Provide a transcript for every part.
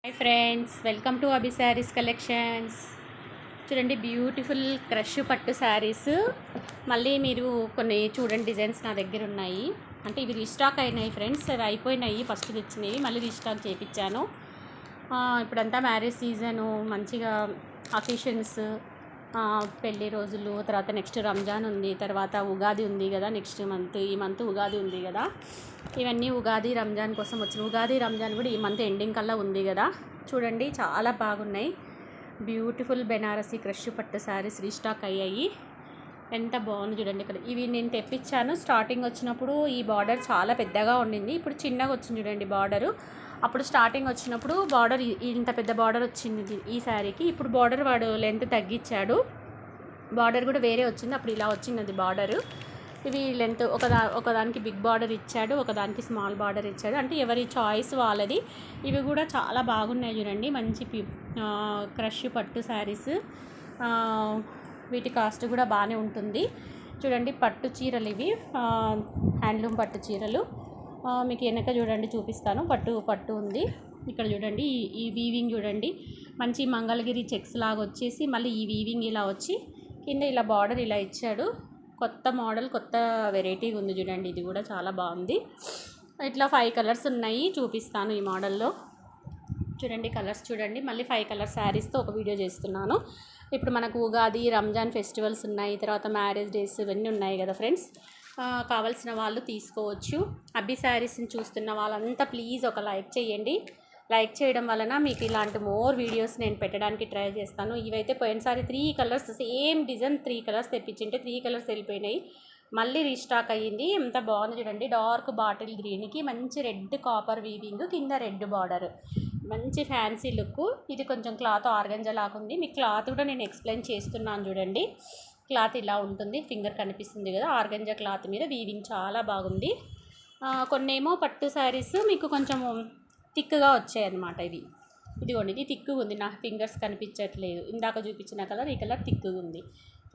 Hi friends, welcome to Abhi saris collections. చూడండి, beautiful crush పట్టు శారీస్. మళ్ళీ మీరు కొన్ని చూడండి డిజైన్స్ నా దగ్గర ఉన్నాయి. అంటే ఇవి రీస్టాక్ అయినాయి ఫ్రెండ్స్, అవి అయిపోయినాయి ఫస్ట్ తెచ్చినవి, మళ్ళీ రీస్టాక్ చేయించాను. ఇప్పుడంతా మ్యారేజ్ సీజను, మంచిగా అకేషన్స్, పెళ్ళి రోజులు, తర్వాత నెక్స్ట్ రంజాన్ ఉంది, తర్వాత ఉగాది ఉంది కదా, నెక్స్ట్ మంత్ ఈ మంత్ ఉగాది ఉంది కదా. ఇవన్నీ ఉగాది రంజాన్ కోసం వచ్చిన, ఉగాది రంజాన్ కూడా ఈ మంత్ ఎండింగ్ కల్లా ఉంది కదా. చూడండి, చాలా బాగున్నాయి. బ్యూటిఫుల్ బెనారసీ క్రష్ పట్టు శారీస్ రీస్టాక్ అయ్యాయి. ఎంత బాగుంది చూడండి. ఇక్కడ ఇవి నేను తెప్పించాను. స్టార్టింగ్ వచ్చినప్పుడు ఈ బార్డర్ చాలా పెద్దగా ఉండింది, ఇప్పుడు చిన్నగా వచ్చింది చూడండి బార్డరు. అప్పుడు స్టార్టింగ్ వచ్చినప్పుడు బార్డర్ ఇంత పెద్ద బార్డర్ వచ్చింది ఈ శారీకి. ఇప్పుడు బార్డర్ వాడు లెంత్ తగ్గించాడు, బార్డర్ కూడా వేరే వచ్చింది. అప్పుడు ఇలా వచ్చింది బార్డరు. ఇవి లెంత్ ఒకదానికి బిగ్ బార్డర్ ఇచ్చాడు, ఒకదానికి స్మాల్ బార్డర్ ఇచ్చాడు. అంటే ఎవరి చాయిస్ వాళ్ళది. ఇవి కూడా చాలా బాగున్నాయి చూడండి, మంచి క్రష్ పట్టు శారీస్. వీటి కాస్ట్ కూడా బాగానే ఉంటుంది. చూడండి, పట్టు చీరలు ఇవి, హ్యాండ్లూమ్ పట్టు చీరలు. మీకు వెనక చూడండి, చూపిస్తాను. పట్టు ఉంది. ఇక్కడ చూడండి, ఈ వీవింగ్ చూడండి, మంచి మంగళగిరి చెక్స్ లాగా వచ్చేసి మళ్ళీ ఈ వీవింగ్ ఇలా వచ్చి కింద ఇలా బార్డర్ ఇలా ఇచ్చాడు. కొత్త మోడల్, కొత్త వెరైటీగా ఉంది చూడండి. ఇది కూడా చాలా బాగుంది. ఇట్లా 5 కలర్స్ ఉన్నాయి, చూపిస్తాను ఈ మోడల్లో. చూడండి కలర్స్ చూడండి. మళ్ళీ 5 కలర్ శారీస్తో ఒక వీడియో చేస్తున్నాను. ఇప్పుడు మనకు ఉగాది రంజాన్ ఫెస్టివల్స్ ఉన్నాయి, తర్వాత మ్యారేజ్ డేస్ ఇవన్నీ ఉన్నాయి కదా ఫ్రెండ్స్. కావాల్సిన వాళ్ళు తీసుకోవచ్చు. అబ్బి శారీస్ని చూస్తున్న వాళ్ళంతా ప్లీజ్ ఒక లైక్ చేయండి. లైక్ చేయడం వలన మీకు ఇలాంటి మోర్ వీడియోస్ నేను పెట్టడానికి ట్రై చేస్తాను. ఇవైతే పోయినసారి 3 కలర్స్ సేమ్ డిజైన్ 3 కలర్స్ తెప్పించింటే 3 కలర్స్ వెళ్ళిపోయినాయి, మళ్ళీ రీస్టాక్ అయ్యింది. ఎంత బాగుంది చూడండి. డార్క్ బాటిల్ గ్రీన్కి మంచి రెడ్ కాపర్ వీవింగ్, కింద రెడ్ బార్డర్, మంచి ఫ్యాన్సీ లుక్. ఇది కొంచెం క్లాత్ ఆర్గంజా లాగా ఉంది. మీకు క్లాత్ కూడా నేను ఎక్స్ప్లెయిన్ చేస్తున్నాను చూడండి. క్లాత్ ఇలా ఉంటుంది, ఫింగర్ కనిపిస్తుంది కదా, ఆర్గంజా క్లాత్ మీద వీవింగ్ చాలా బాగుంది. కొన్నేమో పట్టు శారీస్ మీకు కొంచెం థిక్గా వచ్చాయన్నమాట. ఇదిగోండి, ఇది థిక్గా ఉంది, నా ఫింగర్స్ కనిపించట్లేదు. ఇందాక చూపించిన కలర్, ఈ కలర్ థిక్గా ఉంది.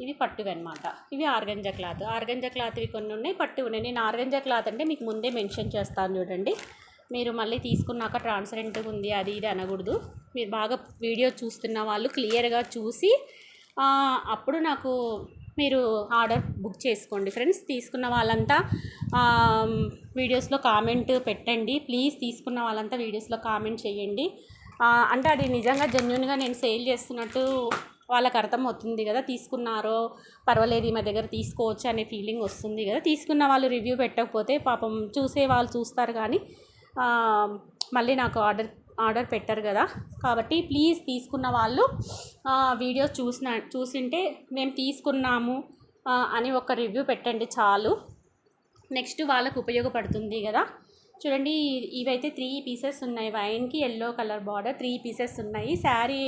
ఇవి పట్టువి అనమాట. ఇవి ఆర్గంజా క్లాత్. ఆర్గంజా క్లాత్ ఇవి కొన్ని ఉన్నాయి, పట్టు ఉన్నాయి. నేను ఆర్గంజా క్లాత్ అంటే మీకు ముందే మెన్షన్ చేస్తాను చూడండి. మీరు మళ్ళీ తీసుకున్నాక ట్రాన్స్పరెంట్గా ఉంది అది ఇది అనకూడదు. మీరు బాగా వీడియో చూస్తున్న వాళ్ళు క్లియర్గా చూసి అప్పుడు నాకు మీరు ఆర్డర్ బుక్ చేసుకోండి ఫ్రెండ్స్. తీసుకున్న వాళ్ళంతా వీడియోస్లో కామెంట్ పెట్టండి ప్లీజ్. తీసుకున్న వాళ్ళంతా వీడియోస్లో కామెంట్ చేయండి. అంటే అది నిజంగా జెన్యూన్గా నేను సేల్ చేస్తున్నట్టు వాళ్ళకి అర్థమవుతుంది కదా. తీసుకున్నారో పర్వాలేదు, మా దగ్గర తీసుకోవచ్చు అనే ఫీలింగ్ వస్తుంది కదా. తీసుకున్న వాళ్ళు రివ్యూ పెట్టకపోతే పాపం చూసే వాళ్ళు చూస్తారు కానీ మళ్ళీ నాకు ఆర్డర్ పెట్టరు కదా. కాబట్టి ప్లీజ్ తీసుకున్న వాళ్ళు వీడియోస్ చూసింటే మేము తీసుకున్నాము అని ఒక రివ్యూ పెట్టండి చాలు. నెక్స్ట్ వాళ్ళకు ఉపయోగపడుతుంది కదా. చూడండి, ఇవైతే 3 పీసెస్ ఉన్నాయి. వైన్కి ఎల్లో కలర్ బార్డర్ 3 పీసెస్ ఉన్నాయి. శారీ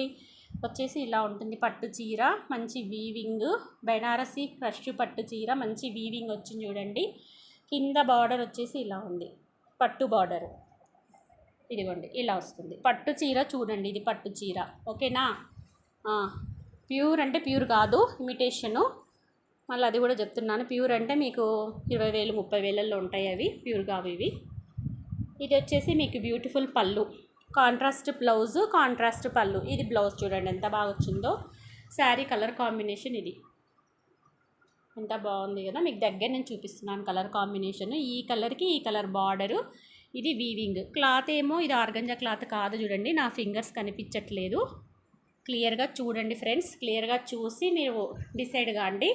వచ్చేసి ఇలా ఉంటుంది. పట్టు చీర, మంచి వీవింగ్, బెనారసీ క్రష్ పట్టు చీర, మంచి వీవింగ్ వచ్చింది చూడండి. కింద బార్డర్ వచ్చేసి ఇలా ఉంది, పట్టు బార్డర్. ఇదిగోండి ఇలా వస్తుంది పట్టు చీర. చూడండి, ఇది పట్టు చీర, ఓకేనా. ప్యూర్ అంటే ప్యూర్ కాదు, ఇమిటేషను. మళ్ళీ అది కూడా చెప్తున్నాను. ప్యూర్ అంటే మీకు 20,000 30,000లో ఉంటాయి, అవి ప్యూర్ కావు ఇవి. ఇది వచ్చేసి మీకు బ్యూటిఫుల్ పళ్ళు, కాంట్రాస్ట్ బ్లౌజు, కాంట్రాస్ట్ పళ్ళు. ఇది బ్లౌజ్ చూడండి ఎంత బాగా వచ్చిందో. శారీ కలర్ కాంబినేషన్ ఇది ఎంత బాగుంది కదా. మీకు దగ్గర నేను చూపిస్తున్నాను కలర్ కాంబినేషన్. ఈ కలర్కి ఈ కలర్ బార్డరు. ఇది వీవింగ్. క్లాత్ ఏమో ఇది ఆర్గంజా క్లాత్ కాదు చూడండి, నా ఫింగర్స్ కనిపించట్లేదు. క్లియర్గా చూడండి ఫ్రెండ్స్, క్లియర్గా చూసి మీరు డిసైడ్ కాండి.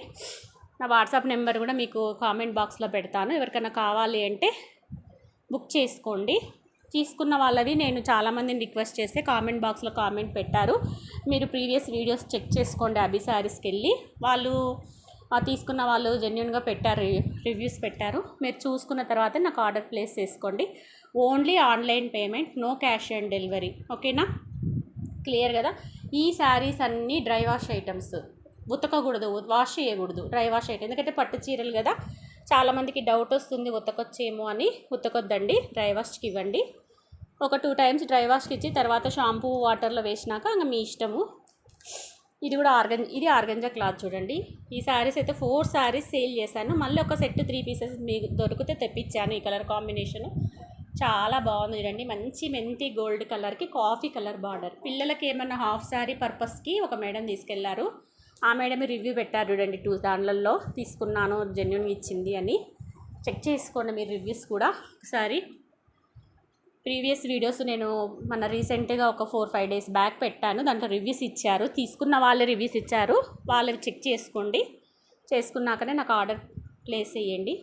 నా వాట్సాప్ నెంబర్ కూడా మీకు కామెంట్ బాక్స్లో పెడతాను, ఎవరికైనా కావాలి అంటే బుక్ చేసుకోండి. తీసుకున్న వాళ్ళవి నేను చాలామందిని రిక్వెస్ట్ చేస్తే కామెంట్ బాక్స్లో కామెంట్ పెట్టారు. మీరు ప్రీవియస్ వీడియోస్ చెక్ చేసుకోండి. అభి శారీస్కి వెళ్ళి వాళ్ళు తీసుకున్న వాళ్ళు జెన్యూన్గా పెట్టారు, రివ్యూస్ పెట్టారు. మీరు చూసుకున్న తర్వాత నాకు ఆర్డర్ ప్లేస్ చేసుకోండి. Only online payment, no cash on delivery, ఓకేనా. క్లియర్ కదా. ఈ శారీస్ అన్నీ డ్రై వాష్ ఐటమ్స్, ఉతకకూడదు, వాష్ చేయకూడదు, డ్రై వాష్ ఐటమ్. ఎందుకంటే పట్టు చీరలు కదా, చాలామందికి డౌట్ వస్తుంది ఉతకొచ్చేమో అని. ఉతకొద్దండి, డ్రై వాష్కి ఇవ్వండి. ఒక 2 టైమ్స్ డ్రై వాష్కి ఇచ్చి తర్వాత షాంపూ వాటర్లో వేసినాక ఇంకా మీ ఇష్టము. ఇది కూడా ఇది ఆర్గంజా క్లాత్ చూడండి. ఈ శారీస్ అయితే 4 శారీస్ సేల్ చేశాను. మళ్ళీ ఒక సెట్ 3 పీసెస్ మీకు దొరికితే తెప్పించాను. ఈ కలర్ కాంబినేషను చాలా బాగుంది చూడండి. మంచి మెంతి గోల్డ్ కలర్కి కాఫీ కలర్ బార్డర్. పిల్లలకి ఏమన్నా హాఫ్ శారీ పర్పస్కి ఒక మేడం తీసుకెళ్లారు. ఆ మేడం రివ్యూ పెట్టారు చూడండి, 2 దాండ్లలో తీసుకున్నాను, జెన్యున్గా ఇచ్చింది అని. చెక్ చేసుకోండి మీరు రివ్యూస్ కూడా ఒకసారి. ప్రీవియస్ వీడియోస్ నేను మన రీసెంట్గా ఒక 4-5 డేస్ బ్యాక్ పెట్టాను, దాంట్లో రివ్యూస్ ఇచ్చారు. తీసుకున్న వాళ్ళే రివ్యూస్ ఇచ్చారు, వాళ్ళవి చెక్ చేసుకోండి. చేసుకున్నాకనే నాకు ఆర్డర్ ప్లేస్ చేయండి.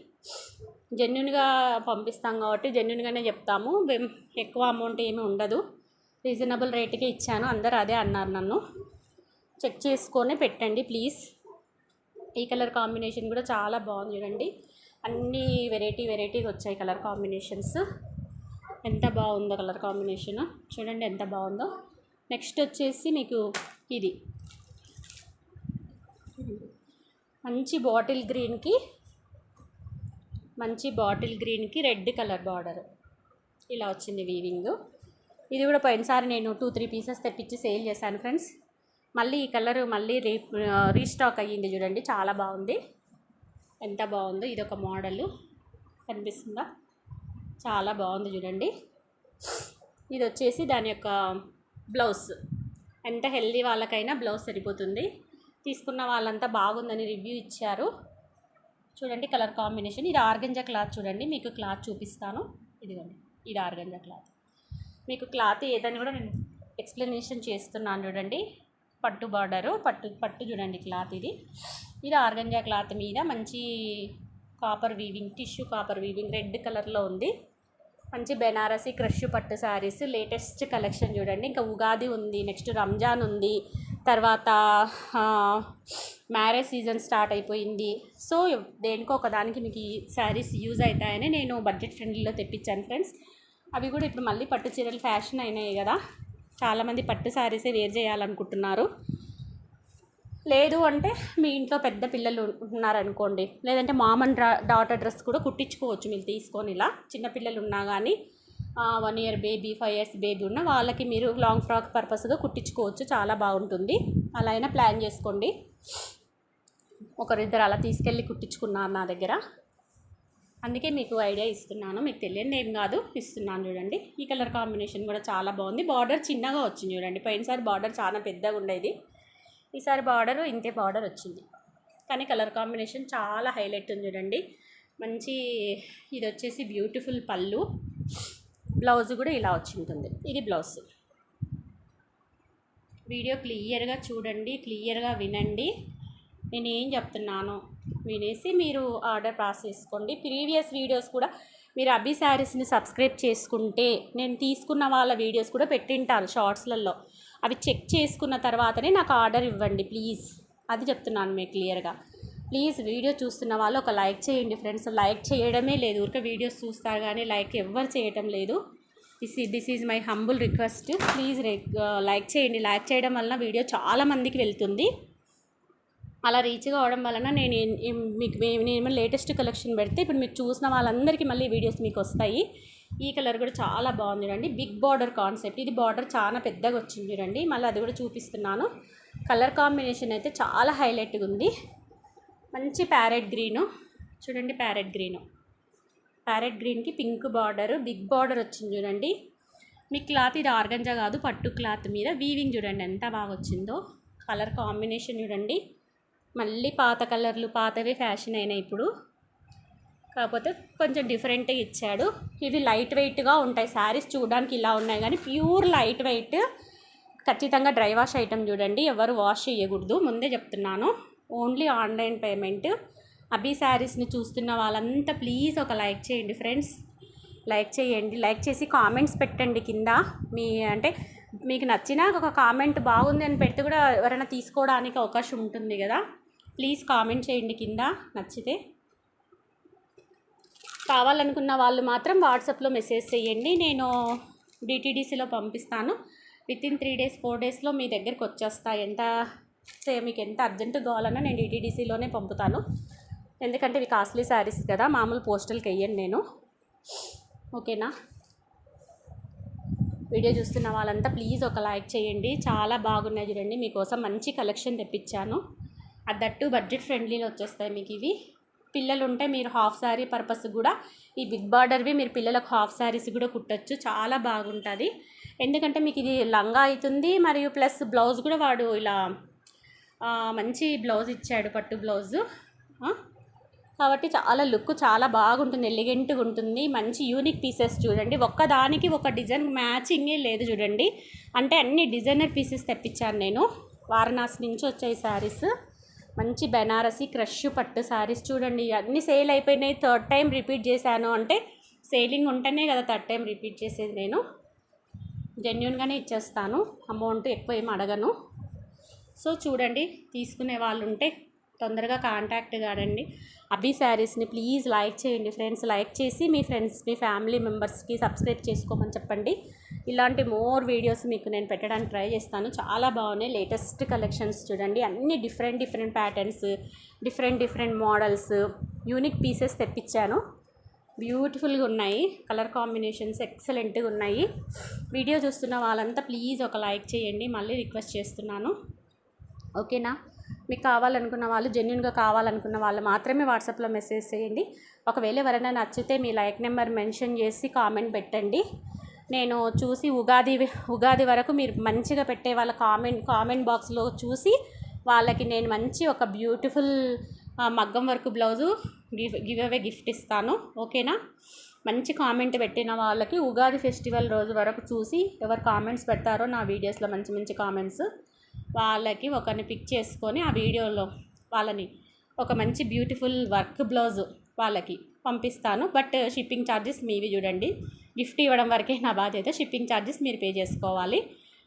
జెన్యున్గా పంపిస్తాం కాబట్టి జెన్యున్గానే చెప్తాము. ఎక్కువ అమౌంట్ ఏమీ ఉండదు, రీజనబుల్ రేట్కే ఇచ్చాను. అందరూ అదే అన్నారు నన్ను. చెక్ చేసుకొని పెట్టండి ప్లీజ్. ఈ కలర్ కాంబినేషన్ కూడా చాలా బాగుంది చూడండి. అన్ని వెరైటీగా వచ్చాయి కలర్ కాంబినేషన్స్. ఎంత బాగుందో కలర్ కాంబినేషన్ చూడండి, ఎంత బాగుందో. నెక్స్ట్ వచ్చేసి మీకు ఇది మంచి బాటిల్ గ్రీన్కి రెడ్ కలర్ బార్డర్ ఇలా వచ్చింది వీవింగ్. ఇది కూడా పోయినసారి నేను 2-3 పీసెస్ తెప్పించి సేల్ చేశాను ఫ్రెండ్స్. మళ్ళీ ఈ కలర్ మళ్ళీ రీస్టాక్ అయ్యింది చూడండి, చాలా బాగుంది. ఎంత బాగుందో, ఇది ఒక మోడల్ కనిపిస్తుందా, చాలా బాగుంది చూడండి. ఇది వచ్చేసి దాని యొక్క బ్లౌజ్. ఎంత హెల్దీ వాళ్ళకైనా బ్లౌజ్ సరిపోతుంది. తీసుకున్న వాళ్ళంతా బాగుందని రివ్యూ ఇచ్చారు చూడండి. Colour combination. ఇది ఆర్గంజా క్లాత్ చూడండి, మీకు క్లాత్ చూపిస్తాను. ఇదిగోండి, ఇది ఆర్గంజా క్లాత్. మీకు క్లాత్ ఏదని కూడా నేను ఎక్స్ప్లెనేషన్ చేస్తున్నాను చూడండి. పట్టు బార్డరు, పట్టు చూడండి క్లాత్. ఇది ఆర్గంజా క్లాత్ మీద మంచి copper weaving, tissue copper weaving red కలర్లో ఉంది. మంచి బెనారసీ క్రష్ పట్టు శారీస్ లేటెస్ట్ కలెక్షన్ చూడండి. ఇంకా ఉగాది ఉంది, నెక్స్ట్ రంజాన్ ఉంది, తర్వాత మ్యారేజ్ సీజన్ స్టార్ట్ అయిపోయింది. సో దేనికో ఒకదానికి మీకు ఈ శారీస్ యూజ్ అవుతాయని నేను బడ్జెట్ ఫ్రెండ్లీలో తెప్పించాను ఫ్రెండ్స్. అవి కూడా ఇప్పుడు మళ్ళీ పట్టు చీరలు ఫ్యాషన్ అయినాయి కదా, చాలామంది పట్టు శారీసే వేర్ చేయాలనుకుంటున్నారు. లేదు అంటే మీ ఇంట్లో పెద్ద పిల్లలు ఉన్నారనుకోండి, లేదంటే మామ్ అండ్ డాటర్ డ్రెస్ కూడా కుట్టించుకోవచ్చు మీరు తీసుకొని. ఇలా చిన్నపిల్లలు ఉన్నా కానీ 1 year బేబీ, 5 years బేబీ ఉన్న వాళ్ళకి మీరు లాంగ్ ఫ్రాక్ పర్పస్గా కుట్టించుకోవచ్చు, చాలా బాగుంటుంది. అలా అయినా ప్లాన్ చేసుకోండి. ఒకరిద్దరు అలా తీసుకెళ్ళి కుట్టించుకున్నారు నా దగ్గర, అందుకే మీకు ఐడియా ఇస్తున్నాను. మీకు తెలియదు ఏం కాదు, ఇస్తున్నాను చూడండి. ఈ కలర్ కాంబినేషన్ కూడా చాలా బాగుంది. బార్డర్ చిన్నగా వచ్చింది చూడండి. పోయినసారి బార్డర్ చాలా పెద్దగా ఉండేది, ఈసారి బార్డర్ ఇంతే బార్డర్ వచ్చింది. కానీ కలర్ కాంబినేషన్ చాలా హైలైట్ ఉంది చూడండి. మంచి ఇది వచ్చేసి బ్యూటిఫుల్ పళ్ళు, బ్లౌజ్ కూడా ఇలా వచ్చి ఉంటుంది. ఇది బ్లౌజ్. వీడియో క్లియర్గా చూడండి, క్లియర్గా వినండి. నేను ఏం చెప్తున్నాను వినేసి మీరు ఆర్డర్ పాస్ చేసుకోండి. ప్రీవియస్ వీడియోస్ కూడా మీరు అభి శారీస్ని సబ్స్క్రైబ్ చేసుకుంటే నేను తీసుకున్న వాళ్ళ వీడియోస్ కూడా పెట్టింటాను షార్ట్స్లలో. అవి చెక్ చేసుకున్న తర్వాతనే నాకు ఆర్డర్ ఇవ్వండి ప్లీజ్. అది చెప్తున్నాను మీకు క్లియర్గా. ప్లీజ్ వీడియో చూస్తున్న వాళ్ళు ఒక లైక్ చేయండి ఫ్రెండ్స్. లైక్ చేయడమే లేదు, ఊరికే వీడియోస్ చూస్తారు కానీ లైక్ ఎవ్వరు చేయటం లేదు. This is my humble request. Please like చేయండి. లైక్ చేయడం వలన వీడియో చాలామందికి వెళ్తుంది. అలా రీచ్ కావడం వలన నేను లేటెస్ట్ కలెక్షన్ పెడితే ఇప్పుడు మీరు చూసిన వాళ్ళందరికీ మళ్ళీ వీడియోస్ మీకు వస్తాయి. ఈ కలర్ కూడా చాలా బాగుంది చూడండి. Big border concept. ఇది బార్డర్ చాలా పెద్దగా వచ్చింది చూడండి. మళ్ళీ అది కూడా చూపిస్తున్నాను. కలర్ కాంబినేషన్ అయితే చాలా హైలైట్గా ఉంది. మంచి ప్యారెట్ గ్రీను చూడండి, ప్యారెట్ గ్రీన్కి పింక్ బార్డర్, బిగ్ బార్డర్ వచ్చింది చూడండి. మీ క్లాత్ ఇది ఆర్గంజా కాదు, పట్టు క్లాత్ మీద వీవింగ్ చూడండి ఎంత బాగా వచ్చిందో. కలర్ కాంబినేషన్ చూడండి. మళ్ళీ పాత కలర్లు పాతవే ఫ్యాషన్ అయినాయి ఇప్పుడు, కాకపోతే కొంచెం డిఫరెంట్గా ఇచ్చాడు. ఇవి లైట్ వెయిట్గా ఉంటాయి శారీస్, చూడడానికి ఇలా ఉన్నాయి కానీ ప్యూర్ లైట్ వెయిట్. ఖచ్చితంగా డ్రై వాష్ ఐటమ్ చూడండి, ఎవరు వాష్ చేయకూడదు ముందే చెప్తున్నాను. Only online payment. అభి శారీస్ని చూస్తున్న వాళ్ళంతా ప్లీజ్ ఒక లైక్ చేయండి ఫ్రెండ్స్. లైక్ చేయండి, లైక్ చేసి కామెంట్స్ పెట్టండి కింద. మీకు నచ్చిన ఒక కామెంట్ బాగుంది అని పెడితే కూడా ఎవరైనా తీసుకోవడానికి అవకాశం ఉంటుంది కదా. ప్లీజ్ కామెంట్ చేయండి కింద నచ్చితే. కావాలనుకున్న వాళ్ళు మాత్రం వాట్సాప్లో మెసేజ్ చేయండి, నేను డిటీడీసీలో పంపిస్తాను. వితిన్ 3 days 4 daysలో మీ దగ్గరికి వచ్చేస్తాయి. మీకు ఎంత అర్జెంట్ కావాలన్నా నేను డిటీడీసీలోనే పంపుతాను. ఎందుకంటే ఇవి కాస్ట్లీ శారీస్ కదా, మామూలు పోస్టల్కి వెయ్యను నేను. ఓకేనా? వీడియో చూస్తున్న వాళ్ళంతా ప్లీజ్ ఒక లైక్ చేయండి. చాలా బాగున్నాయి చూడండి, మీకోసం మంచి కలెక్షన్ తెప్పించాను. దట్టు బడ్జెట్ ఫ్రెండ్లీలో వచ్చేస్తాయి మీకు ఇవి. పిల్లలు ఉంటే మీరు హాఫ్ శారీ పర్పస్ కూడా ఈ బిగ్ బార్డర్వి మీరు పిల్లలకు హాఫ్ శారీస్ కూడా కుట్టచ్చు. చాలా బాగుంటుంది. ఎందుకంటే మీకు ఇది లంగా అవుతుంది, మరియు ప్లస్ బ్లౌజ్ కూడా వాడు ఇలా మంచి బ్లౌజ్ ఇచ్చాడు, పట్టు బ్లౌజు. కాబట్టి చాలా లుక్ చాలా బాగుంటుంది, ఎలిగెంట్గా ఉంటుంది. మంచి యూనిక్ పీసెస్ చూడండి, ఒక్కదానికి ఒక డిజైన్ మ్యాచింగే లేదు చూడండి. అంటే అన్ని డిజైనర్ పీసెస్ తెప్పించాను నేను. వారణాసి నుంచి వచ్చాయి శారీస్. మంచి బెనారసి క్రష్ పట్టు శారీస్ చూడండి. అన్నీ సేల్ అయిపోయినాయి. థర్డ్ టైం రిపీట్ చేశాను అంటే సేలింగ్ ఉంటేనే కదా థర్డ్ టైం రిపీట్ చేసేది. నేను జెన్యూన్గానే ఇచ్చేస్తాను, అమౌంట్ ఎక్కువ ఏమి అడగను. సో చూడండి, తీసుకునే వాళ్ళు ఉంటే తొందరగా కాంటాక్ట్ కాడండి. అభి శారీస్ని ప్లీజ్ లైక్ చేయండి ఫ్రెండ్స్. లైక్ చేసి మీ ఫ్రెండ్స్, మీ ఫ్యామిలీ మెంబర్స్కి సబ్స్క్రైబ్ చేసుకోమని చెప్పండి. ఇలాంటి మోర్ వీడియోస్ మీకు నేను పెట్టడానికి ట్రై చేస్తాను. చాలా బాగున్నాయి లేటెస్ట్ కలెక్షన్స్ చూడండి. అన్ని different patterns, different models, unique pieces తెప్పించాను. బ్యూటిఫుల్గా ఉన్నాయి, కలర్ కాంబినేషన్స్ ఎక్సలెంట్గా ఉన్నాయి. వీడియో చూస్తున్న వాళ్ళంతా ప్లీజ్ ఒక లైక్ చేయండి, మళ్ళీ రిక్వెస్ట్ చేస్తున్నాను. ఓకేనా? మీకు కావాలనుకున్న వాళ్ళు, జెన్యున్గా కావాలనుకున్న వాళ్ళు మాత్రమే వాట్సాప్లో మెసేజ్ చేయండి. ఒకవేళ ఎవరైనా నచ్చితే మీ లైక్ నెంబర్ మెన్షన్ చేసి కామెంట్ పెట్టండి. నేను చూసి ఉగాది వరకు మీరు మంచిగా పెట్టే వాళ్ళ కామెంట్ బాక్స్లో చూసి వాళ్ళకి నేను మంచి ఒక బ్యూటిఫుల్ మగ్గం work blouse give away gift ఇస్తాను. ఓకేనా? మంచి కామెంట్ పెట్టిన వాళ్ళకి ఉగాది ఫెస్టివల్ రోజు వరకు చూసి ఎవరు కామెంట్స్ పెడతారో నా వీడియోస్లో మంచి కామెంట్స్, వాళ్ళకి ఒకరిని పిక్ చేసుకొని ఆ వీడియోలో వాళ్ళని ఒక మంచి బ్యూటిఫుల్ వర్క్ బ్లౌజ్ వాళ్ళకి పంపిస్తాను. బట్ షిప్పింగ్ ఛార్జెస్ మీవి చూడండి. గిఫ్ట్ ఇవ్వడం వరకే నా బాధ్యత, షిప్పింగ్ ఛార్జెస్ మీరు పే చేసుకోవాలి.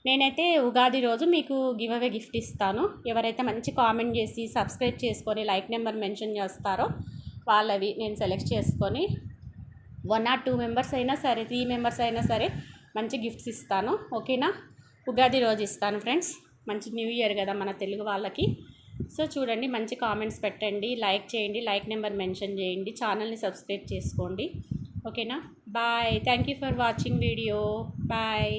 నేనైతే ఉగాది రోజు మీకు గివ్ అవే గిఫ్ట్ ఇస్తాను. ఎవరైతే మంచి కామెంట్ చేసి సబ్స్క్రైబ్ చేసుకొని లైక్ నెంబర్ మెన్షన్ చేస్తారో వాళ్ళవి నేను సెలెక్ట్ చేసుకొని 1 or 2 మెంబర్స్ అయినా సరే, 3 మెంబర్స్ అయినా సరే మంచి గిఫ్ట్స్ ఇస్తాను. ఓకేనా? ఉగాది రోజు ఇస్తాను ఫ్రెండ్స్. మంచి న్యూ ఇయర్ కదా మన తెలుగు వాళ్ళకి. సో చూడండి, మంచి కామెంట్స్ పెట్టండి, లైక్ చేయండి, లైక్ నెంబర్ మెన్షన్ చేయండి, ఛానల్ని సబ్స్క్రైబ్ చేసుకోండి. ఓకేనా? Bye. Thank you for watching video. Bye.